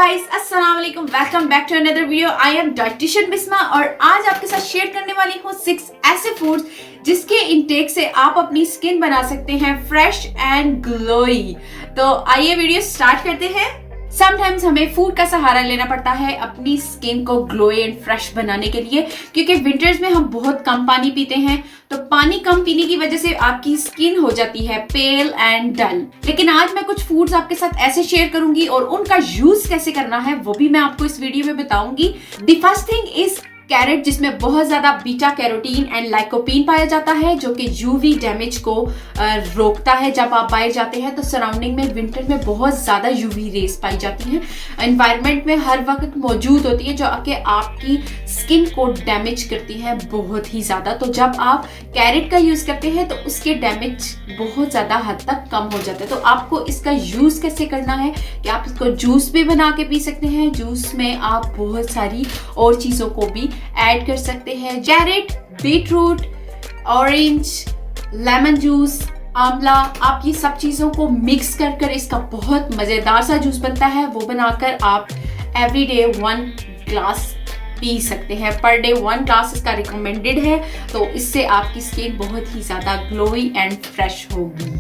Guys, अस्सलाम वालेकुम, welcome back to another video. I am dietitian Bisma और आज आपके साथ शेयर करने वाली हूँ 6 ऐसे फूड्स जिसके इंटेक से आप अपनी स्किन बना सकते हैं फ्रेश एंड ग्लोई। तो आइए वीडियो स्टार्ट करते हैं। समटाइम्स हमें फूड का सहारा लेना पड़ता है अपनी स्किन को ग्लोई एंड फ्रेश बनाने के लिए, क्योंकि विंटर्स में हम बहुत कम पानी पीते हैं। तो पानी कम पीने की वजह से आपकी स्किन हो जाती है पेल एंड डल। लेकिन आज मैं कुछ फूड्स आपके साथ ऐसे शेयर करूंगी और उनका यूज कैसे करना है वो भी मैं आपको इस वीडियो में बताऊंगी। The first thing is carrot, जिसमें बहुत ज्यादा बीटा कैरोटीन एंड लाइकोपीन पाया जाता है, जो कि यूवी डैमेज को रोकता है। जब आप बाहर जाते हैं तो सराउंडिंग में विंटर में बहुत ज्यादा यूवी रेस पाई जाती हैं, एनवायरनमेंट में हर वक्त मौजूद होती है, जो कि आपकी स्किन को डैमेज करती है बहुत ही ज्यादा। तो जब आप कैरेट का यूज करते हैं तो उसके डैमेज बहुत ज्यादा हद तक कम हो जाता है। तो आपको इसका यूज कैसे करना है कि आप इसको जूस भी बना के पी सकते हैं। जूस में आप बहुत सारी और चीजों को भी ऐड कर सकते हैं। Carrot, beetroot, orange, lemon juice, आंवला, आप ये सब चीजों को मिक्स कर इसका बहुत मजेदार सा जूस बनता है। वो बनाकर आप एवरीडे 1 ग्लास पी सकते हैं। पर डे 1 ग्लास इसका रिकमेंडेड है। तो इससे आपकी स्किन बहुत ही ज्यादा ग्लोई एंड फ्रेश होगी।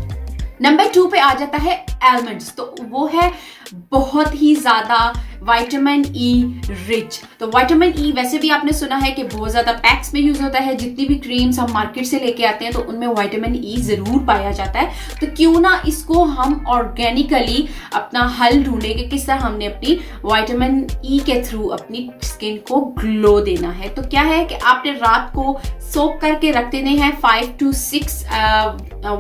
नंबर 2 पे आ जाता है आलमंड्स। तो वो है बहुत ही ज्यादा विटामिन ई रिच। तो विटामिन ई वैसे भी आपने सुना है कि बहुत ज्यादा पैक्स में यूज होता है। जितनी भी क्रीम्स हम मार्केट से लेके आते हैं तो उनमें विटामिन ई जरूर पाया जाता है। तो क्यों ना इसको हम ऑर्गेनिकली अपना हल ढूंढे कि किस तरह हमने अपनी विटामिन ई के थ्रू अपनी स्किन को ग्लो देना है। तो क्या है कि आपने रात को सोक करके रख देने हैं 5 to 6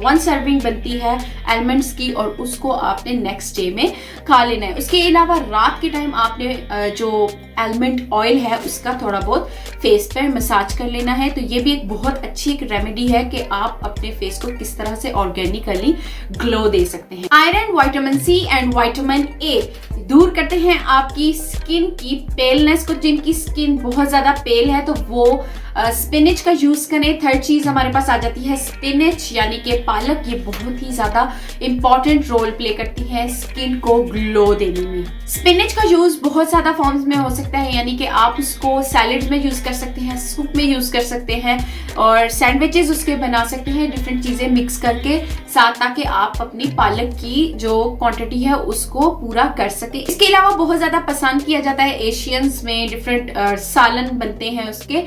1 सर्विंग बनती है आलमंड्स की, और उसको आपने नेक्स्ट डे में खा लेना है। उसके अलावा रात के टाइम आपने जो आलमंड ऑयल है उसका थोड़ा बहुत फेस पे मसाज कर लेना है। तो ये भी एक बहुत अच्छी एक रेमेडी है कि आप अपने फेस को किस तरह से ऑर्गेनिकली ग्लो दे सकते हैं। Iron, vitamin C and vitamin A दूर करते हैं आपकी स्किन की पेलनेस को। जिनकी स्किन बहुत ज्यादा पेल है तो वो स्पिनच का यूज करें। थर्ड चीज हमारे पास आ जाती है स्पिनच यानी कि पालक। ये बहुत ही ज्यादा इंपॉर्टेंट रोल प्ले करती है स्किन को ग्लो देने में। स्पिनच का यूज बहुत ज्यादा फॉर्म्स में हो सकता है, यानी कि आप उसको सैलेड में यूज कर सकते हैं, सूप में यूज कर सकते हैं और सैंडविचेस उसके बना सकते हैं डिफरेंट चीजें मिक्स करके साथ, ताकि आप अपनी पालक की जो क्वांटिटी है उसको पूरा कर सके। इसके अलावा बहुत ज्यादा पसंद किया जाता है एशियंस में, डिफरेंट सालन बनते हैं उसके,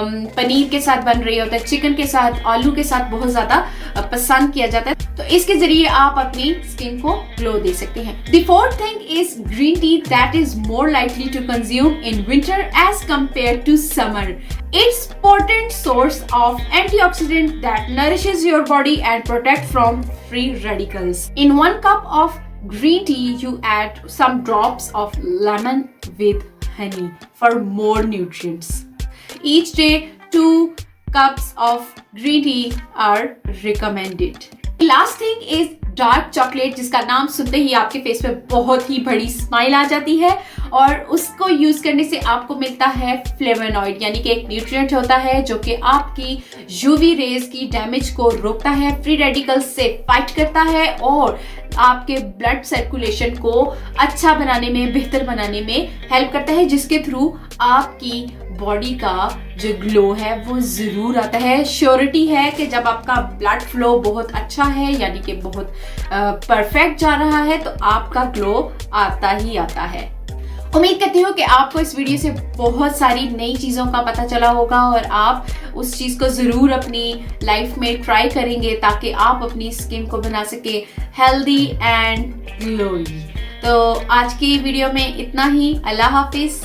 पनीर के साथ बन रही होता है, चिकन के साथ, आलू के साथ बहुत ज्यादा पसंद किया जाता है। तो इसके जरिए आप अपनी स्किन को ग्लो दे सकते हैं। The fourth thing is green tea that is more likely to consume in winter as compared to summer. It's potent source of antioxidant that nourishes your body and protect from free radicals. In 1 cup of green tea, you add some drops of lemon with honey for more nutrients. Each day, 2 cups of green tea are recommended. Last thing is dark chocolate, जिसका नाम सुनते ही आपके face पे बहुत ही बड़ी smile आ जाती है, और उसको यूज करने से आपको मिलता है फ्लेवोनॉइड, यानी कि एक न्यूट्रिएंट होता है जो कि आपकी यूवी रेज की डैमेज को रोकता है, फ्री रेडिकल्स से फाइट करता है और आपके ब्लड सर्कुलेशन को अच्छा बनाने में, बेहतर बनाने में हेल्प करता है, जिसके थ्रू आपकी बॉडी का जो ग्लो है वो जरूर आता है। श्योरिटी है कि जब आपका ब्लड फ्लो बहुत अच्छा है, यानी कि बहुत परफेक्ट जा रहा है, तो आपका ग्लो आता ही आता है। उम्मीद करती हूँ कि आपको इस वीडियो से बहुत सारी नई चीज़ों का पता चला होगा और आप उस चीज़ को ज़रूर अपनी लाइफ में ट्राई करेंगे, ताकि आप अपनी स्किन को बना सके हेल्दी एंड ग्लोई। तो आज की वीडियो में इतना ही। अल्लाह हाफिज़।